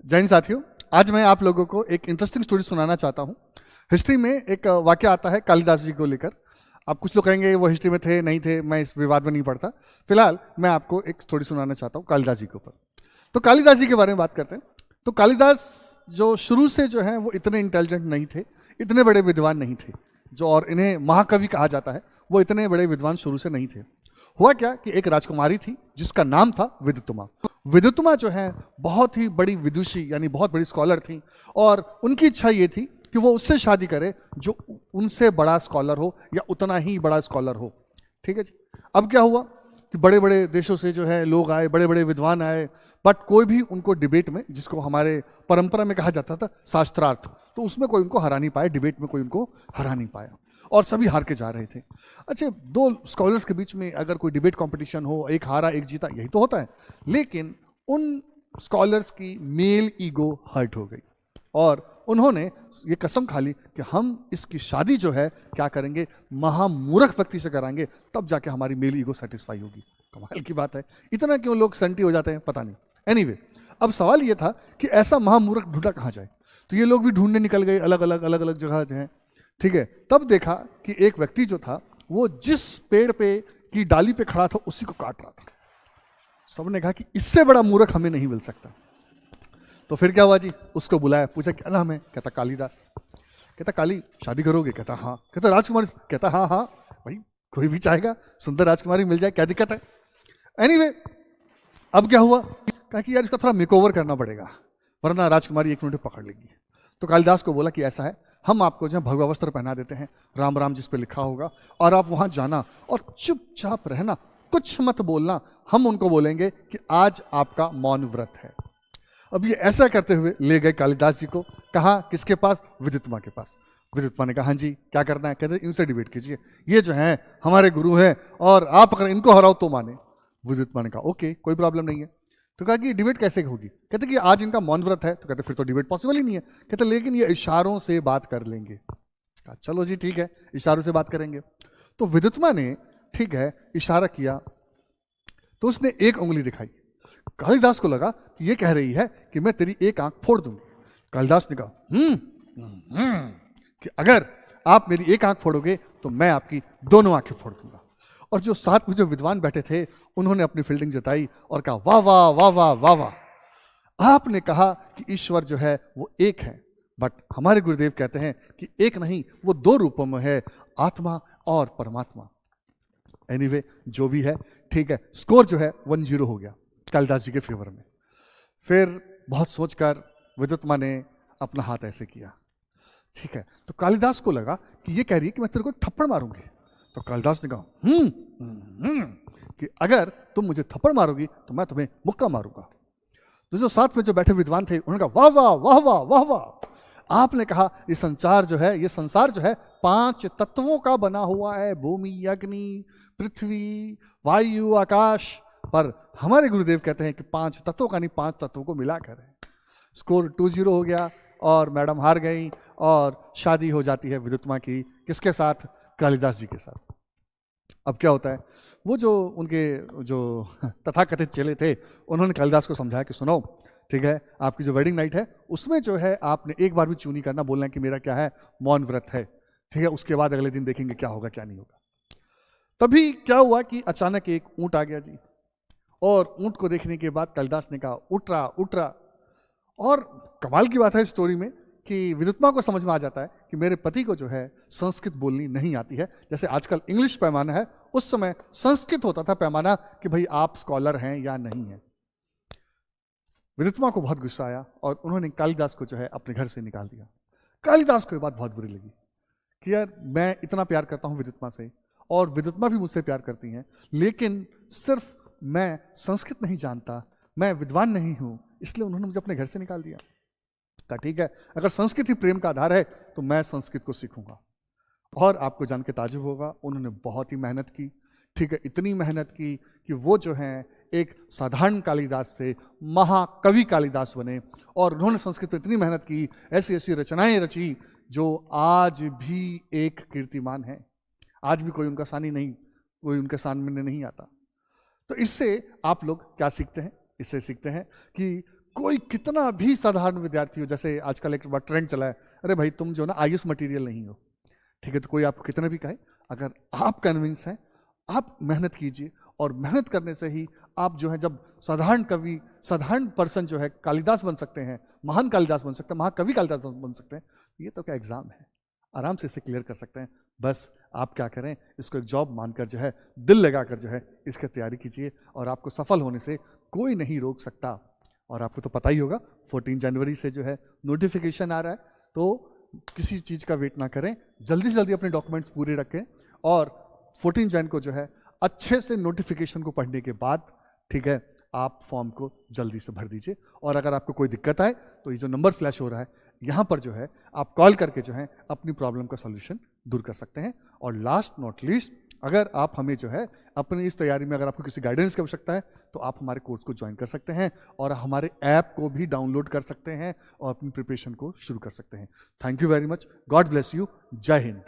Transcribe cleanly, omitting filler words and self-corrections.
जय हिंद साथियों, आज मैं आप लोगों को एक इंटरेस्टिंग स्टोरी सुनाना चाहता हूँ। हिस्ट्री में एक वाक्य आता है कालिदास जी को लेकर। आप कुछ लोग कहेंगे वो हिस्ट्री में थे नहीं थे, मैं इस विवाद में नहीं पड़ता। फिलहाल मैं आपको एक स्टोरी सुनाना चाहता हूँ कालिदास जी के ऊपर। तो कालिदास जी के बारे में बात करते हैं। तो कालिदास जो शुरू से जो है वो इतने इंटेलिजेंट नहीं थे, इतने बड़े विद्वान नहीं थे, जो और इन्हें महाकवि कहा जाता है, वो इतने बड़े विद्वान शुरू से नहीं थे। हुआ क्या कि एक राजकुमारी थी जिसका नाम था विदुत्तमा। विदुत्तमा जो है बहुत ही बड़ी विदुषी यानी बहुत बड़ी स्कॉलर थी, और उनकी इच्छा ये थी कि वो उससे शादी करे जो उनसे बड़ा स्कॉलर हो या उतना ही बड़ा स्कॉलर हो। ठीक है जी। अब क्या हुआ कि बड़े बड़े देशों से जो है लोग आए, बड़े बड़े विद्वान आए, बट कोई भी उनको डिबेट में, जिसको हमारे परंपरा में कहा जाता था शास्त्रार्थ, तो उसमें कोई उनको हरा नहीं पाया, डिबेट में कोई उनको हरा नहीं पाया, और सभी हार के जा रहे थे। अच्छा, दो स्कॉलर्स के बीच में अगर कोई डिबेट कंपटीशन हो, एक हारा एक जीता, यही तो होता है। लेकिन उन स्कॉलर्स की मेल ईगो हर्ट हो गई और उन्होंने ये कसम खा ली कि हम इसकी शादी जो है क्या करेंगे, महामूर्ख व्यक्ति से कराएंगे, तब जाके हमारी मेल ईगो सेटिस्फाई होगी। कमाल की बात है, इतना क्यों लोग संटी हो जाते हैं पता नहीं। एनीवे, अब सवाल ये था कि ऐसा महामूर्ख ढूंढा कहाँ जाए। तो ये लोग भी ढूंढने निकल गए अलग अलग जगह जो है। ठीक है, तब देखा कि एक व्यक्ति जो था वो जिस पेड़ पे की डाली पे खड़ा था उसी को काट रहा था। सबने कहा कि इससे बड़ा मूर्ख हमें नहीं मिल सकता। तो फिर क्या हुआ जी, उसको बुलाया, पूछा क्या नाम है, कहता कालिदास। कहता काली शादी करोगे, कहता हाँ। कहता राजकुमारी, कहता हाँ हाँ भाई, कोई भी चाहेगा, सुंदर राजकुमारी मिल जाए, क्या दिक्कत है। एनीवे, अब क्या हुआ, कहा कि यार इसका थोड़ा मेकओवर करना पड़ेगा वरना राजकुमारी एक मिनट पकड़ लेगी। तो कालिदास को बोला कि ऐसा है, हम आपको जो है भगवा वस्त्र पहना देते हैं, राम राम जिस पे लिखा होगा, और आप वहां जाना और चुपचाप रहना, कुछ मत बोलना। हम उनको बोलेंगे कि आज आपका मौन व्रत है। अब ये ऐसा करते हुए ले गए कालिदास जी को, कहा किसके पास, विदुत्तमा के पास। विदुत्तमा ने कहा हाँ जी क्या करना है। कहते इनसे डिबेट कीजिए, ये जो है हमारे गुरु हैं और आप अगर इनको हराओ तो माने। विदुत्तमा ने कहा ओके, कोई प्रॉब्लम नहीं है। तो कहा कि डिबेट कैसे होगी। कहते कि आज इनका मौन व्रत है। तो कहते फिर तो डिबेट पॉसिबल ही नहीं है। कहते लेकिन ये इशारों से बात कर लेंगे। कहा चलो जी ठीक है, इशारों से बात करेंगे। तो विदुत्तमा ने ठीक है इशारा किया, तो उसने एक उंगली दिखाई। कालिदास को लगा कि ये कह रही है कि मैं तेरी एक आंख फोड़ दूंगी। कालिदास ने कहा कि अगर आप मेरी एक आंख फोड़ोगे तो मैं आपकी दोनों आंखें फोड़ दूंगा। और जो साथ में जो विद्वान बैठे थे उन्होंने अपनी फील्डिंग जताई और कहा वाह वाह वाह वाह वाह वाह। आपने कहा कि ईश्वर जो है वो एक है, बट हमारे गुरुदेव कहते हैं कि एक नहीं, वो दो रूपों में है, आत्मा और परमात्मा। एनीवे, जो भी है ठीक है, स्कोर जो है 1-0 हो गया कालिदास जी के फेवर में। फिर बहुत सोचकर विदुत्तमा ने अपना हाथ ऐसे किया। ठीक है, तो कालिदास को लगा कि ये कह रही है कि मैं तेरे को थप्पड़ मारूंगी। तो कालिदास ने कहा कि अगर तुम मुझे थप्पड़ मारोगी तो मैं तुम्हें मुक्का मारूंगा। तो जो साथ में जो बैठे विद्वान थे उन्होंने कहा वाह वाह वाह वाह वाह वाह। आपने कहा ये संसार जो है, ये संसार जो है 5 तत्वों का बना हुआ है, भूमि, अग्नि, पृथ्वी, वायु, आकाश। पर हमारे गुरुदेव कहते हैं कि 5 तत्वों का नहीं, 5 तत्वों को मिलाकर है। स्कोर 2-0 हो गया और मैडम हार गई और शादी हो जाती है विदुत्तमा की, किसके साथ, कालिदास जी के साथ। अब क्या होता है, वो जो उनके जो तथाकथित चेले थे उन्होंने कालिदास को समझाया कि सुनो ठीक है, आपकी जो वेडिंग नाइट है उसमें जो है आपने एक बार भी चूनी करना, बोलना है कि मेरा क्या है, मौन व्रत है। ठीक है, उसके बाद अगले दिन देखेंगे क्या होगा क्या नहीं होगा। तभी क्या हुआ कि अचानक एक ऊंट आ गया जी, और ऊंट को देखने के बाद कालिदास ने कहा उठ रहा उठ रहा। और कमाल की बात है इस स्टोरी में कि विदुत्तमा को समझ में आ जाता है कि मेरे पति को जो है संस्कृत बोलनी नहीं आती है। जैसे आजकल इंग्लिश पैमाना है, उस समय संस्कृत होता था पैमाना कि भाई आप स्कॉलर हैं या नहीं है। विदुत्तमा को बहुत गुस्सा आया और उन्होंने कालिदास को जो है अपने घर से निकाल दिया। कालिदास को ये बात बहुत बुरी लगी कि यार मैं इतना प्यार करता हूं विदुत्तमा से और विदुत्तमा भी मुझसे प्यार करती हैं, लेकिन सिर्फ मैं संस्कृत नहीं जानता, मैं विद्वान नहीं हूं, इसलिए उन्होंने मुझे अपने घर से निकाल दिया। कहा ठीक है, अगर संस्कृत ही प्रेम का आधार है तो मैं संस्कृत को सीखूंगा। और आपको जान के ताज्जुब होगा, उन्होंने बहुत ही मेहनत की। ठीक है, इतनी मेहनत की कि वो जो हैं एक साधारण कालिदास से महाकवि कालिदास बने। और उन्होंने संस्कृत में इतनी मेहनत की, ऐसी ऐसी रचनाएं रची जो आज भी एक कीर्तिमान है। आज भी कोई उनका सानी नहीं, कोई उनके सामने नहीं आता। तो इससे आप लोग क्या सीखते हैं, इससे सीखते हैं कि कोई कितना भी साधारण विद्यार्थी हो, जैसे आजकल एक ट्रेंड चला है, अरे भाई तुम जो ना आईएएस मटेरियल नहीं हो, ठीक है, तो कोई आपको कितना भी कहे, अगर आप कन्विंस हैं, आप मेहनत कीजिए, और मेहनत करने से ही आप जो है जब साधारण कवि, साधारण पर्सन जो है कालिदास बन सकते हैं, महान कालिदास बन सकते हैं, महाकवि कालिदास बन सकते हैं। ये तो क्या एग्जाम है, आराम से इसे क्लियर कर सकते हैं। बस आप क्या करें, इसको एक जॉब मानकर जो है, दिल लगाकर जो है इसकी तैयारी कीजिए, और आपको सफल होने से कोई नहीं रोक सकता। और आपको तो पता ही होगा 14 जनवरी से जो है नोटिफिकेशन आ रहा है, तो किसी चीज़ का वेट ना करें, जल्दी से जल्दी अपने डॉक्यूमेंट्स पूरे रखें, और 14 जन को जो है अच्छे से नोटिफिकेशन को पढ़ने के बाद, ठीक है, आप फॉर्म को जल्दी से भर दीजिए। और अगर आपको कोई दिक्कत आए तो ये जो नंबर फ्लैश हो रहा है यहाँ पर जो है आप कॉल करके जो है अपनी प्रॉब्लम का सॉल्यूशन दूर कर सकते हैं। और लास्ट नॉट लीस्ट, अगर आप हमें जो है अपनी इस तैयारी में अगर आपको किसी गाइडेंस की आवश्यकता है तो आप हमारे कोर्स को ज्वाइन कर सकते हैं, और हमारे ऐप को भी डाउनलोड कर सकते हैं और अपनी प्रिपरेशन को शुरू कर सकते हैं। Thank you very much, God bless you, जय हिंद।